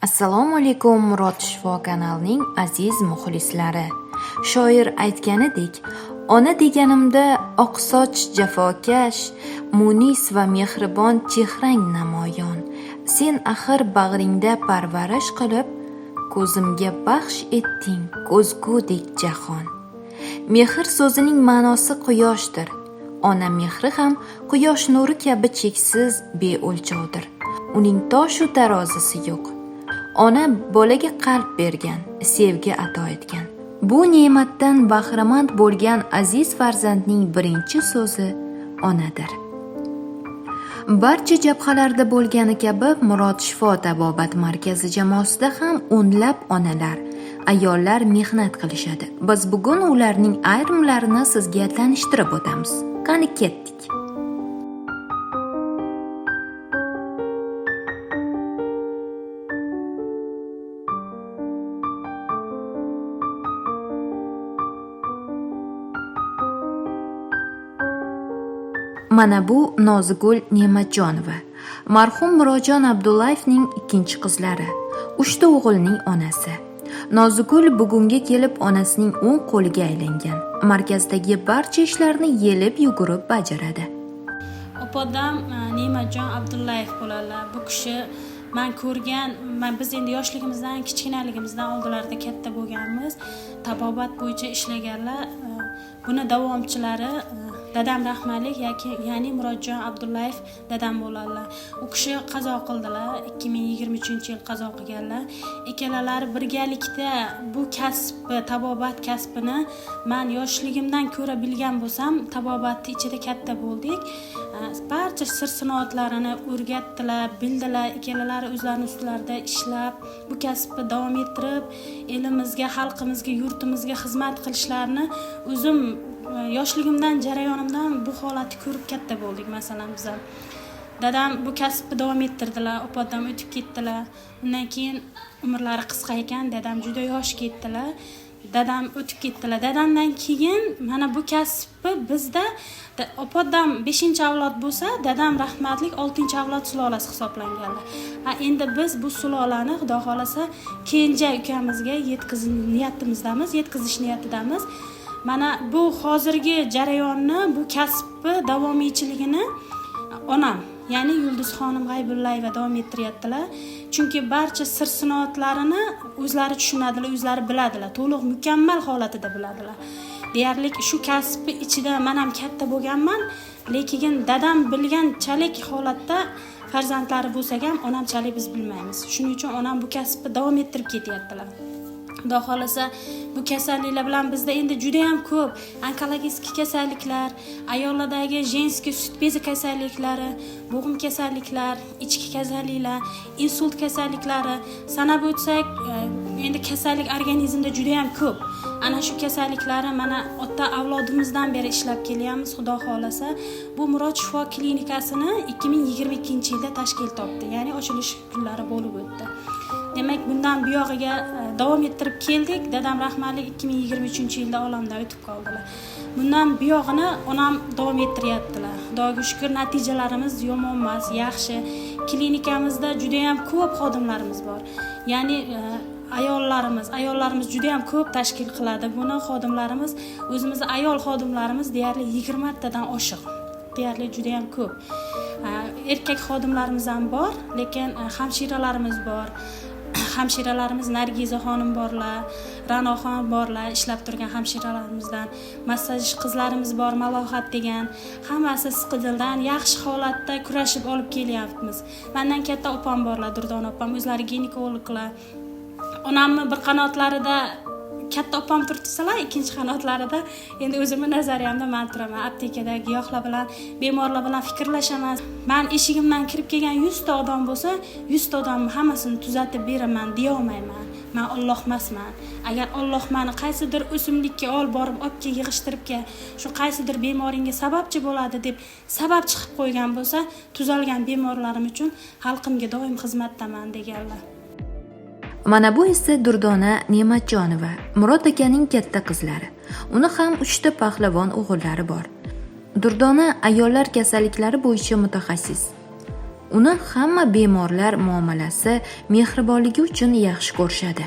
Assalomu alaykum Murod Shifo kanalining aziz muxlislari. Shoir aytganidek, ona deganimda oqsoch jafokash, munis va mehribon chehrang namoyon. Sen axir bag'ringda parvarish qilib, ko'zimga baxsh etding ko'zgudek jahon. Mehr so'zining ma'nosi quyoshdir. Ona mehri ham quyosh nuri kabi cheksiz beo'lchovdir. Uning toshu tarozisi yo'q. Ona bolaga qalb bergan, sevgi ato etgan. Bu ne'matdan bahramand bo'lgan aziz farzandning birinchi so'zi onadir. Barcha jabhalarda bo'lgani kabi Murod Shifo tabobat markazi jamoasida ham o'nlab onalar, ayollar mehnat qilishadi. Biz bugun ularning ayrimlarini sizga tanishtirib o'tamiz. Qani ketdik. Mana bu Nozigul Ne'matjonova, marhum Murodjon Abdullayevning ikkinchi qizlari, 3 ta o'g'ilning onasi. Nozigul bugunga kelib onasining o'ng qo'liga aylangan. Markazdagi barcha ishlarni yelib yugurib bajaradi. Opodam Ne'matjon Abdullayev bo'ladilar. Bu kishi biz endi yoshligimizdan, kichkinaligimizdan oldilarida katta bo'lganmiz. Tabobat bo'yicha ishlaganlar. Buni davomchilari dadam rahmatlik ya'ni Murodjon Abdullayev dadam bo'ladilar. U kishi qazo qildilar, 2023-yil qazo qilganlar. Ikkalalari birgalikda bu kasbni, tabobat kasbini men yoshligimdan ko'ra bilgan bo'lsam, tabobatning ichida katta bo'ldik. Barcha sir-sinoatlarini o'rgatdilar, bildilar. Ikkalalari o'zlarining ustlarida ishlab, bu kasbni davom ettirib, elimizga, xalqimizga, yurtimizga xizmat qilishlarini o'zim yoshligimdan, jarayonimdan bu holatni ko'rib katta bo'ldik. Masalan, biz dadam bu kasbni davom ettirdilar, opodam o'tib ketdilar. Undan keyin umrlari qisqa ekan, dadam juda yosh ketdilar. Dadam o'tib ketdilar. Dadamdan keyin mana bu kasbni bizda opodam 5-avlod bo'lsa, dadam rahmatlik 6-avlod sulolasi hisoblanganlar. Endi biz bu sulolani Xudo xolasa kenja ukamizga yetkazish niyatidamiz. Mana bu hozirgi jarayonni, bu kasbni davomiychiligini onam, ya'ni Yulduzxonim G'aybullayeva davom ettiryaptilar. Chunki barcha sir-sinoatlarini o'zlari tushunadilar, o'zlari biladilar, to'liq mukammal holatida biladilar. Deyarli shu kasbni ichida men ham katta bo'lganman, lekin dadam bilganchalik holatda farzandlari bo'lsa ham onamchalik biz bilmaymiz. Shuning uchun onam bu kasbni davom ettirib ketyaptilar. Xudo xolasa bu kasalliklar bilan bizda endi juda ham ko'p onkologik kasalliklar, ayollardagi jenskiy sut bezi kasalliklari, bo'g'im kasalliklar, ichki kasalliklar, insult kasalliklari sanab o'tsak, endi kasallik organizmda juda ham ko'p. Ana shu kasalliklari mana ota avlodimizdan beri ishlab kelyapmiz. Xudo xolasa bu Murod Shifo klinikasini 2022-yilda tashkil topdi, ya'ni ochilish kunlari bo'lib o'tdi. Demak, bundan buyog'iga davom ettirib keldik. Dadam rahmatlik 2023-yilda olamdan o'tib qoldilar. Bundan buyog'ini onam davom ettiryaptilar. Xudoga shukr, natijalarimiz yomon emas, yaxshi. Klinikamizda juda ham ko'p xodimlarimiz bor. Ya'ni ayollarimiz juda ham ko'p tashkil qiladi. Buni xodimlarimiz, o'zimizning ayol xodimlarimiz deyarli 20 tadan oshiq. Deyarli juda ham ko'p. Erkak xodimlarimiz ham bor, lekin hamshiralarimiz bor. Hamshiralarimiz Nargiza xonim borlar, Ranoxon borlar, ishlab turgan hamshiralarimizdan, massaj qizlarimiz bor, Malohat degan. Hammasi siqidildan yaxshi holatda kurashib olib kelyapmiz. Mendan katta opam borlar, Durdona opam, o'zlari ginekologlar. Onamni bir qanotlarida katta opam turibsalar, ikkinchi qanotlarida endi o'zimning nazariyamda men turaman. Aptekada giyohlar bilan, bemorlar bilan fikrlashaman. Men eshigimdan kirib kelgan 100 ta odam bo'lsa, 100 ta odamni hammasini tuzatib beraman deya olmayman. Men Alloh emasman. Agar Alloh meni qaysidir o'simlikka olib yig'ishtiribga, shu qaysidir bemoringga sababchi bo'ladi deb sabab chiqib qo'ygan bo'lsa, tuzalgan bemorlarim uchun xalqimga doim xizmatdaman deganlar. Mana bu esa Durdona Ne'matjonova, Murod akaning katta qizlari. Uni ham 3 ta pahlavon o'g'illari bor. Durdona ayollar kasalliklari bo'yicha mutaxassis. uni hamma bemorlar muomalasi, mehribonligi uchun yaxshi ko'rishadi.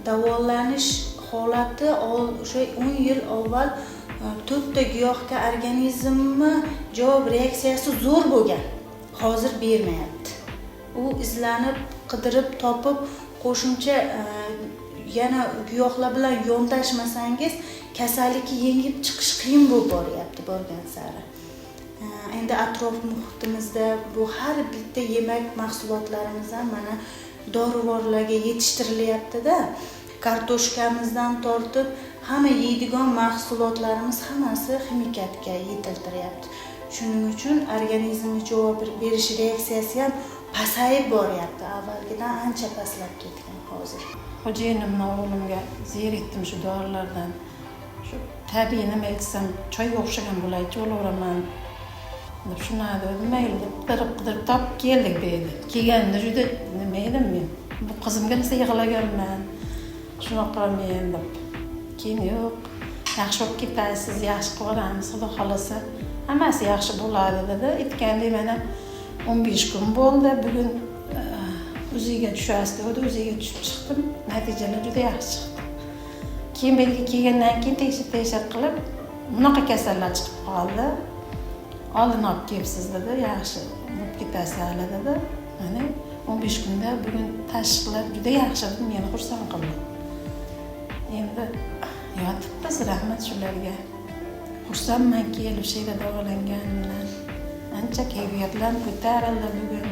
Davolanish holati o'sha 10 yil avval 4 ta giyohga organizmni javob reaksiyasi zo'r bo'lgan. Hozir bermayapti. U izlanib, qidirib, topib, qo'shimcha yana giyohlar bilan yondashmasangiz kasallikni yengib chiqish qiyin bo'lib boryapti borgan sari. Endi atrof muhitimizda bu har bitta yemak mahsulotlarimiz ham mana dorivorlarga yetishtirilyapti-da. Kartoshkamizdan tortib hamma yeydigan mahsulotlarimiz hammasi ximikatga yetiltiryapti. Shuning uchun organizmga javob berish reaksiyasi ham pasayib boryapti. Avvalgidan ancha pastlab ketgan hozir. Xo'jayinimni o'g'limga zerikdim shu dorilardan. Shu tabiiy nima etsam choyga o'xshagan bo'laychi olaveraman deb shuni dedim. Mayli deb qidirib topib keldik bu yerga. Kelganda juda nima edim men. Bu qizimga nisa yig'laganman. Shunaqa men deb. Keyin yo'q, yaxshi bo'lib ketasiz, yaxshi qilamiz, xudo xolasa. Hammasi yaxshi bo'ladi dedi. Aytgandek mana 15 kun bo'ldi. Bugun o'ziga tushasiz dedi. O'ziga tushib chiqdim. Natijalar juda yaxshi chiqdi. Keyin bu yerga kelgandan keyin tekshir qilib, bunaqa kasallar chiqib qoldi. Oldin olib kelibsiz dedi. Yaxshi bo'lib ketasiz hali dedi. Mana 15 kunda bugun tashxislar juda yaxshi deb meni xursand qildi. Endi yotibmiz, rahmat shularga. Xursandmanki, kelib shayda davolanganimdan. Ancha kayfiyatlar ko'tarildi bugun.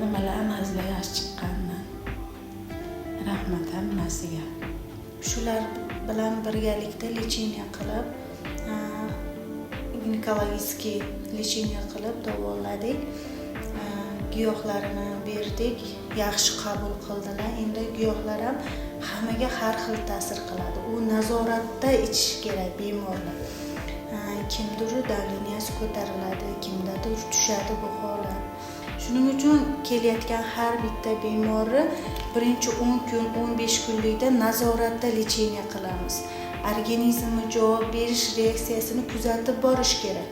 Nimalar anazlar yaxshi chiqqandan. Rahmat hammasiga. Shular bilan birgalikda lecheniya qilib, ginekologiskiy lecheniya qilib davoladik. Giyohlarini berdik, yaxshi qabul qildilar. Endi giyohlar ham hammaga har xil ta'sir qiladi. U nazoratda ichish kerak bemorlar. Kimdir davleniyasi ko'tariladi, kimdadir tushadi bu holat. Shuning uchun kelayotgan har bitta bemorni birinchi 10 kun, 15 kunlikda nazoratda lecheniya qilamiz. Organizmga javob berish reaksiyasini kuzatib borish kerak.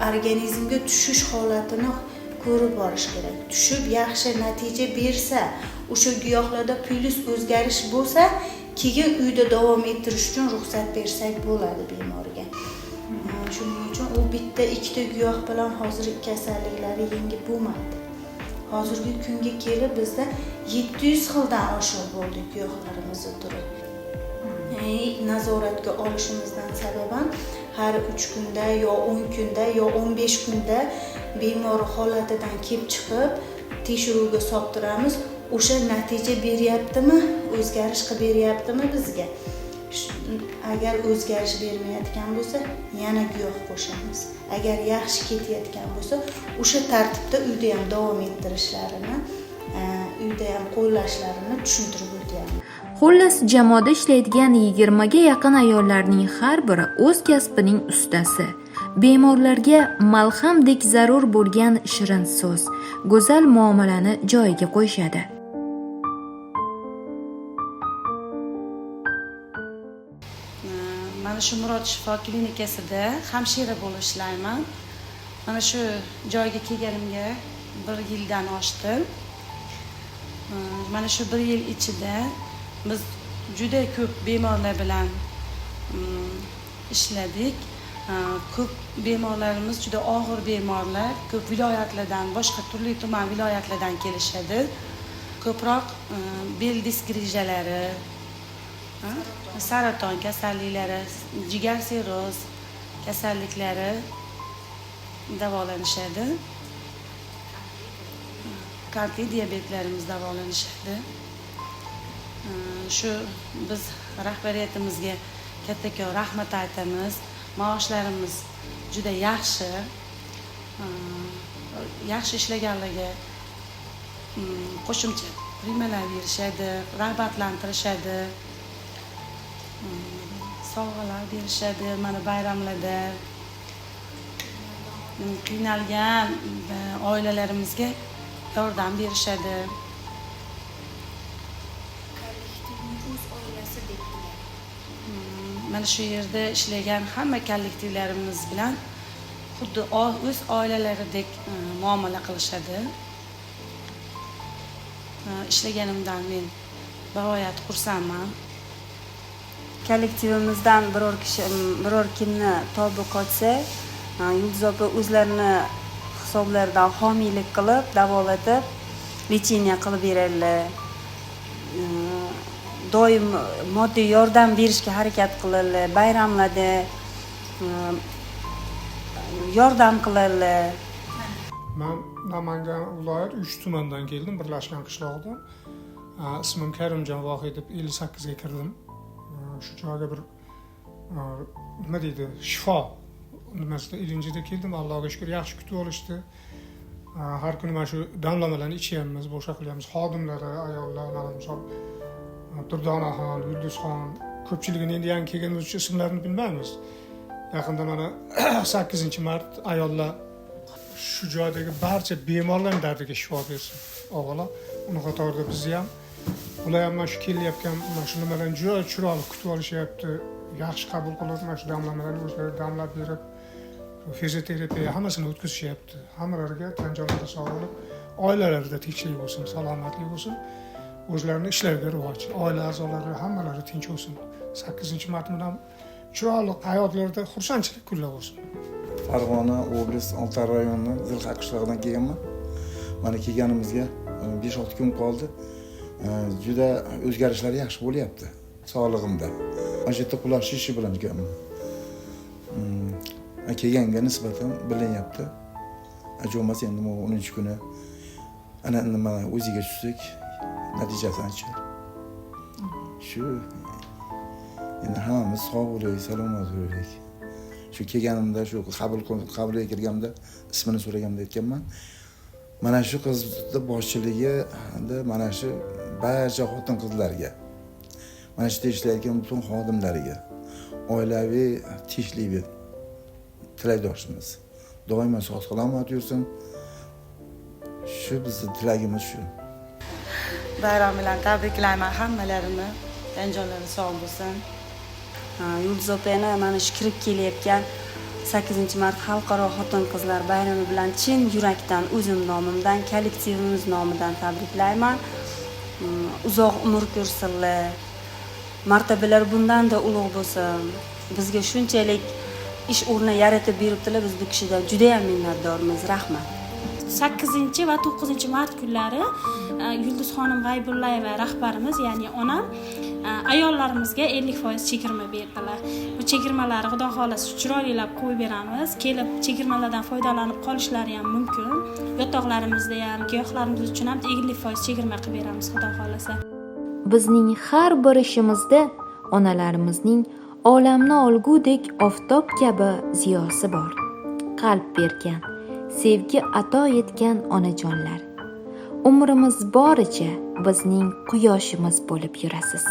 Organizmga tushish holatini ko'rib borish kerak. Tushib yaxshi natija bersa, o'sha giyohlarda plus o'zgarish bo'lsa, keyin uyda davom ettirish uchun ruxsat bersak bo'ladi bemorga. Shuning uchun u bitta ikkita giyoh bilan hozirgi kasalliklari yengib bo'lmaydi. Hozirgi kunga kelib bizda 700 xildan oshiq bo'ldi giyohlarimizni turi. Nazoratga olishimizdan sababan har 3 kunda yo 10 kunda yo 15 kunda bemor holatidan kelib chiqib tekshiruvga soltiramiz. O'sha natija beryaptimi, o'zgarish qilib beryaptimi bizga? Agar o'zgarish bermayotgan bo'lsa, yana giyoh qo'shamiz. Agar yaxshi ketayotgan bo'lsa, o'sha tartibda uyda ham davom ettirishlarini, uyda ham qo'llashlarini tushuntirib o'tyapman. Xullas, jamoada ishlaydigan 20 ga yaqin ayollarning har biri o'z kasbining ustasi. Bemorlarga malhamdek zarur bo'lgan shirin so'z, go'zal muomalani joyiga qo'yishadi. Mana shu Murod shifo klinikasida hamshira bo'lib ishlayman. Mana shu joyga kelganimga 1 yildan oshdi. Mana shu 1 yil ichida biz juda ko'p bemorlar bilan ishladik. Ko'p bemorlarimiz juda og'ir bemorlar, ko'p viloyatlardan, boshqa turli tuman viloyatlardan kelishadi. Ko'proq bel disk grijalari, saraton kasalliklari, jigar sirroz kasalliklari davolanishadi. Qandli diabetlarimiz davolanishadi. Shu biz rahbariyatimizga kattakon rahmat aytamiz. Maoshlarimiz juda yaxshi. Yaxshi ishlaganlarga qo'shimcha primalar berishadi, rag'batlantirishadi. Sovg'alar berishadi mana bayramlarda. Qiynalgan oilalarimizga yordam berishadi. Mana shu yerda ishlagan hamma kollektivlarimiz bilan xuddi o'z oilalaridek muomala qilishadi. Ishlaganimdan men bag'oyat xursandman. Kollektivimizdan biror kimni tobi qochsa, Yulduz opa o'zlarini hisoblaridan homiylik qilib, davolatib, lecheniya qilib beradilar. Doim moddiy yordam berishga harakat qiladilar, bayramlarda yordam qiladilar. Men Namangan viloyat 3 tumandan keldim, birlashgan qishlog'idan. Ismim Karimjon Vohiy deb 58 ga kirdim. Shu joyga bir nima deydi, shifo nimasida ilinjida keldim. Allohga shukr, yaxshi kutib olishdi. Har kuni mana shu damlamalarni ichyapmiz, bo'sha qilyapmiz. Xodimlari, ayollar, mana misol Durdonaxon, Yulduzxon, ko'pchiligini endi yangi kelganimiz uchun ismlarini bilmaymiz. Yaqinda mana 8-mart ayollar shu joydagi barcha bemorlarning dardiga shifo bersin. Avvalo, uni qatorida bizni ham, ular ham mana shu kelyapgan, mana shu nimalarni juda chiroyli kutib olishyapti. Yaxshi qabul qilib, mana shu damlamalarni o'zlari damlab berib, fizioterapiya hammasini o'tkazishyapti. Hammalariga tan jonlari sog' bo'lib, oilalarida tinchlik bo'lsin, salomatlik bo'lsin. O'zlarining ishlariga rivoj, oila a'zolari hammalari tinch bo'lsin. 8-mart bilan chiroyli hayotlarida xursandchilik kunlar bo'lsin. Farg'ona oblast Oltiar rayoni Zilqa qishlog'idan kelganman. Mana kelganimizga 5-6 kun qoldi. Juda o'zgarishlar yaxshi bo'lyapti sog'lig'imda. Mana shu yerda qulashishi bilan kelganman. Kelganga nisbatan bilinyapti. Ajolmas endi 10-kuni ana nima o'ziga tushsak, natijasi shu. Endi hammamiz sog' bo'laylik, salomat bo'laylik. Shu kelganimda, shu qabulga kirganimda ismini so'raganimda aytganman. Mana shu qizni boshchiligida mana shu barcha xotin-qizlarga, mana shu ishlayotgan butun xodimlariga, oilaviy tinchlik tilakdoshimiz. Doimo sog' salomat yursin. Shu bizning tilagimiz shu. Bayram bilan tabriklayman hammalarini. Tan-jonlari sog' bo'lsin. Yulduz opani mana shu kirib kelayotgan 8-mart xalqaro xotin-qizlar bayrami bilan chin yurakdan o'zim nomimdan, kollektivimiz nomidan tabriklayman. Uzoq umr ko'rsinlar. Martabalar bundan-da ulug' bo'lsin. Bizga shunchalik ish o'rni yaratib beribdilar, biz bu kishidan juda ham minnatdormiz. Rahmat. 8 va 9 mart kunlari Yulduz xonim G'aybullayeva rahbarimiz, ya'ni onam ayollarimizga 50% chegirma berdilar. Bu chegirmalarni Xudo xolasa chiroylilab qo'yib beramiz. Kelib chegirmalardan foydalanib qolishlari ham mumkin. Yotoqlarimizda ham, giyohlarimiz uchun ham 50% chegirma qilib beramiz Xudo xolasa. Bizning har bir ishimizda onalarimizning olamni olgudek oftob kabi ziyosi bor. Qalb bergan, sevgi ato etgan onajonlar. Umrimiz boricha bizning quyoshimiz bo'lib yurasiz.